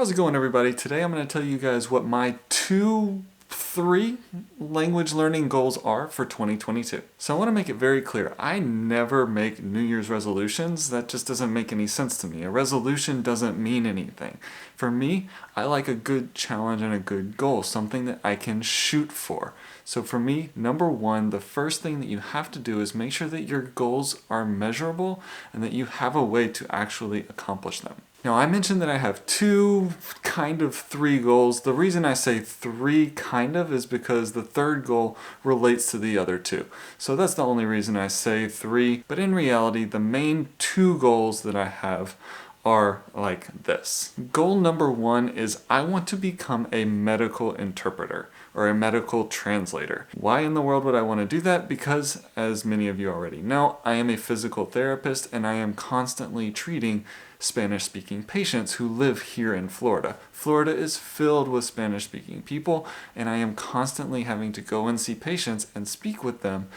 How's it going, everybody? Today I'm going to tell you guys what my three language learning goals are for 2022. So I want to make it very clear. I never make New Year's resolutions. That just doesn't make any sense to me. A resolution doesn't mean anything. For me, I like a good challenge and a good goal, something that I can shoot for. So for me, number one, the first thing that you have to do is make sure that your goals are measurable and that you have a way to actually accomplish them. Now, I mentioned that I have three goals. The reason I say three is because the third goal relates to the other two. So that's the only reason I say three. But in reality, the main two goals that I have are like this. Goal number one is I want to become a medical interpreter or a medical translator. Why in the world would I want to do that? Because, as many of you already know, I am a physical therapist and I am constantly treating Spanish-speaking patients who live here in Florida. Florida is filled with Spanish-speaking people, and I am constantly having to go and see patients and speak with them.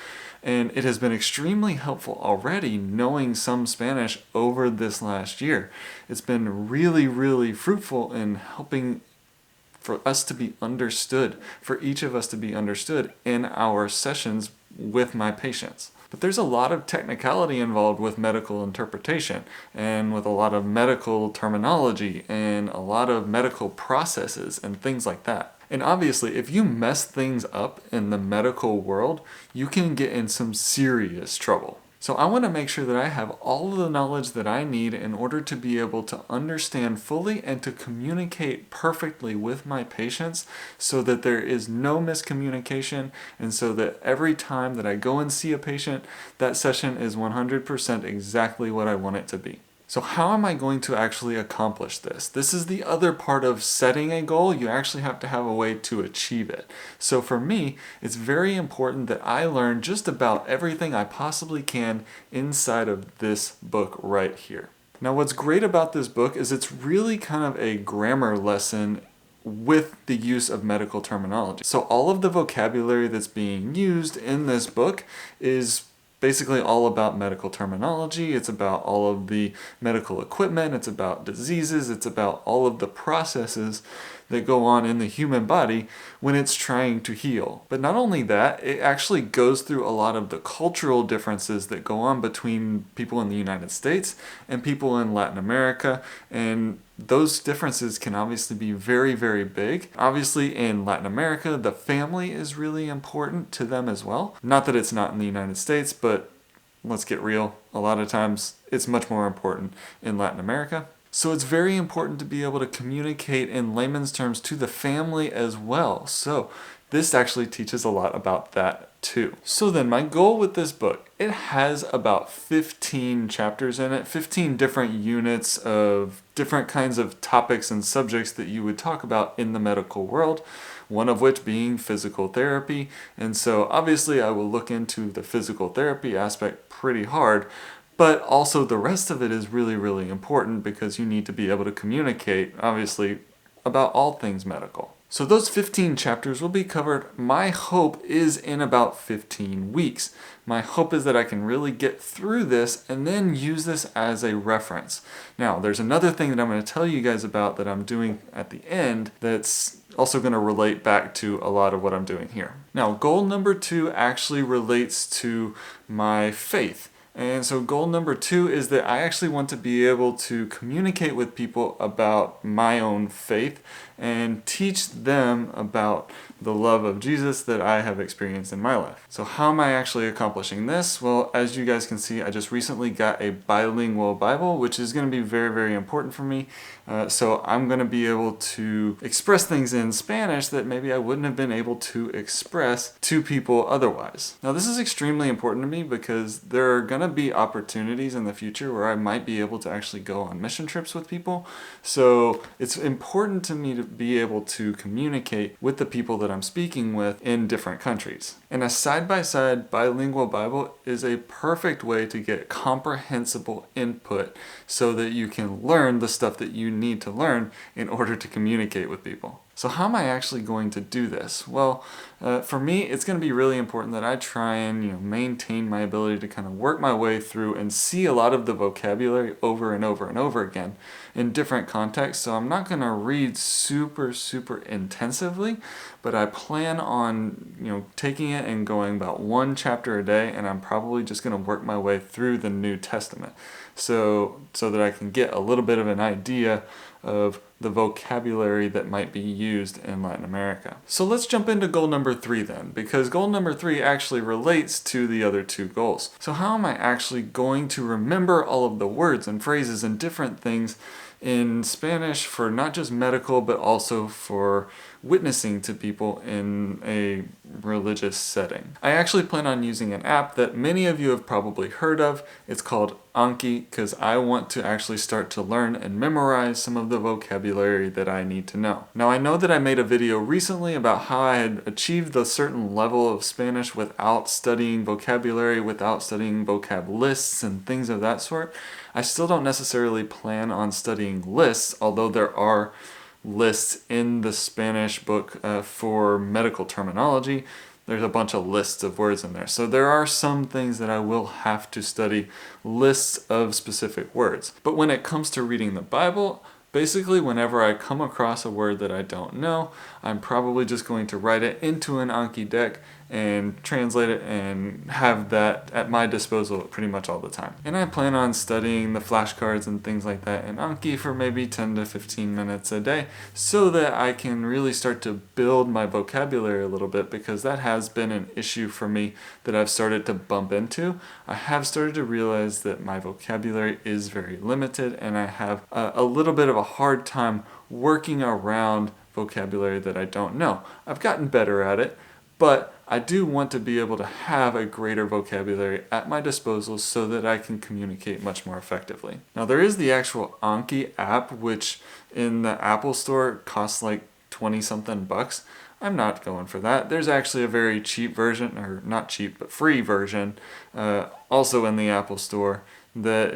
And it has been extremely helpful already knowing some Spanish over this last year. It's been really, really fruitful in helping for us to be understood, for each of us to be understood in our sessions with my patients. But there's a lot of technicality involved with medical interpretation and with a lot of medical terminology and a lot of medical processes and things like that. And obviously, if you mess things up in the medical world, you can get in some serious trouble. So I want to make sure that I have all of the knowledge that I need in order to be able to understand fully and to communicate perfectly with my patients so that there is no miscommunication and so that every time that I go and see a patient, that session is 100% exactly what I want it to be. So how am I going to actually accomplish this? This is the other part of setting a goal. You actually have to have a way to achieve it. So for me, it's very important that I learn just about everything I possibly can inside of this book right here. Now, what's great about this book is it's really kind of a grammar lesson with the use of medical terminology. So all of the vocabulary that's being used in this book is basically all about medical terminology. It's about all of the medical equipment. It's about diseases. It's about all of the processes that go on in the human body when it's trying to heal. But not only that, it actually goes through a lot of the cultural differences that go on between people in the United States and people in Latin America, and those differences can obviously be very, very big. Obviously, in Latin America, the family is really important to them as well. Not that it's not in the United States, but let's get real. A lot of times, it's much more important in Latin America. So it's very important to be able to communicate in layman's terms to the family as well. So this actually teaches a lot about that too. So then my goal with this book, it has about 15 chapters in it, 15 different units of different kinds of topics and subjects that you would talk about in the medical world, one of which being physical therapy. And so obviously I will look into the physical therapy aspect pretty hard, but also the rest of it is really, really important because you need to be able to communicate, obviously, about all things medical. So those 15 chapters will be covered, my hope is in about 15 weeks. My hope is that I can really get through this and then use this as a reference. Now, there's another thing that I'm going to tell you guys about that I'm doing at the end that's also going to relate back to a lot of what I'm doing here. Now, goal number 2 actually relates to my faith. And so goal number 2 is that I actually want to be able to communicate with people about my own faith and teach them about the love of Jesus that I have experienced in my life. So how am I actually accomplishing this? Well, as you guys can see, I just recently got a bilingual Bible, which is going to be very, very important for me. So I'm going to be able to express things in Spanish that maybe I wouldn't have been able to express to people otherwise. Now, this is extremely important to me because there are going to be opportunities in the future where I might be able to actually go on mission trips with people. So it's important to me to be able to communicate with the people that I'm speaking with in different countries. And a side-by-side bilingual Bible is a perfect way to get comprehensible input so that you can learn the stuff that you need to learn in order to communicate with people. So how am I actually going to do this? Well, for me, it's going to be really important that I try and maintain my ability to kind of work my way through and see a lot of the vocabulary over and over and over again in different contexts. So I'm not going to read super intensively, but I plan on taking it and going about one chapter a day, and I'm probably just going to work my way through the New Testament so that I can get a little bit of an idea of the vocabulary that might be used in Latin America. So let's jump into goal number 3 then, because goal number 3 actually relates to the other 2 goals. So how am I actually going to remember all of the words and phrases and different things in Spanish for not just medical, but also for witnessing to people in a religious setting? I actually plan on using an app that many of you have probably heard of. It's called Anki, because I want to actually start to learn and memorize some of the vocabulary that I need to know. Now, I know that I made a video recently about how I had achieved a certain level of Spanish without studying vocabulary, without studying vocab lists and things of that sort. I still don't necessarily plan on studying lists, although there are lists in the Spanish book for medical terminology. There's a bunch of lists of words in there. So there are some things that I will have to study lists of specific words. But when it comes to reading the Bible, basically whenever I come across a word that I don't know, I'm probably just going to write it into an Anki deck and translate it and have that at my disposal pretty much all the time. And I plan on studying the flashcards and things like that in Anki for maybe 10 to 15 minutes a day so that I can really start to build my vocabulary a little bit, because that has been an issue for me that I've started to bump into. I have started to realize that my vocabulary is very limited, and I have a little bit of a hard time working around vocabulary that I don't know. I've gotten better at it, but I do want to be able to have a greater vocabulary at my disposal so that I can communicate much more effectively. Now, there is the actual Anki app, which in the Apple Store costs like 20 something bucks. I'm not going for that. There's actually a very cheap version, or not cheap, but free version, also in the Apple Store that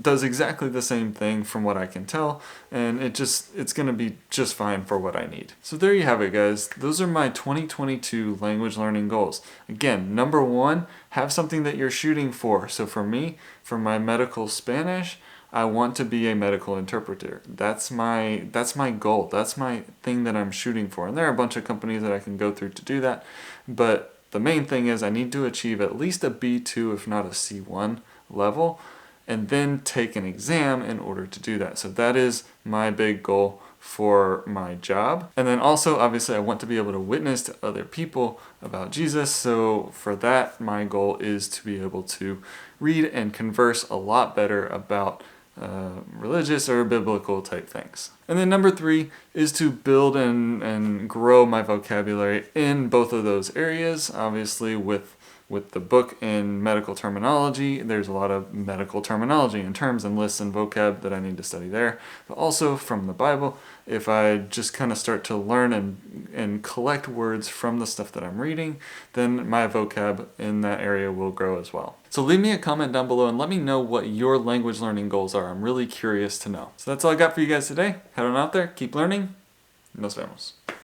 does exactly the same thing from what I can tell, and it's going to be just fine for what I need. So there you have it, guys. Those are my 2022 language learning goals. Again, number 1, have something that you're shooting for. So for me, for my medical Spanish, I want to be a medical interpreter. That's my goal. That's my thing that I'm shooting for. And there are a bunch of companies that I can go through to do that, but the main thing is I need to achieve at least a B2, if not a C1 level, and then take an exam in order to do that. So that is my big goal for my job. And then also, obviously, I want to be able to witness to other people about Jesus. So for that, my goal is to be able to read and converse a lot better about religious or biblical type things. And then number 3 is to build and grow my vocabulary in both of those areas. Obviously, with the book in medical terminology, there's a lot of medical terminology and terms and lists and vocab that I need to study there. But also from the Bible, if I just kind of start to learn and collect words from the stuff that I'm reading, then my vocab in that area will grow as well. So leave me a comment down below and let me know what your language learning goals are. I'm really curious to know. So that's all I got for you guys today. Head on out there, keep learning. Nos vemos.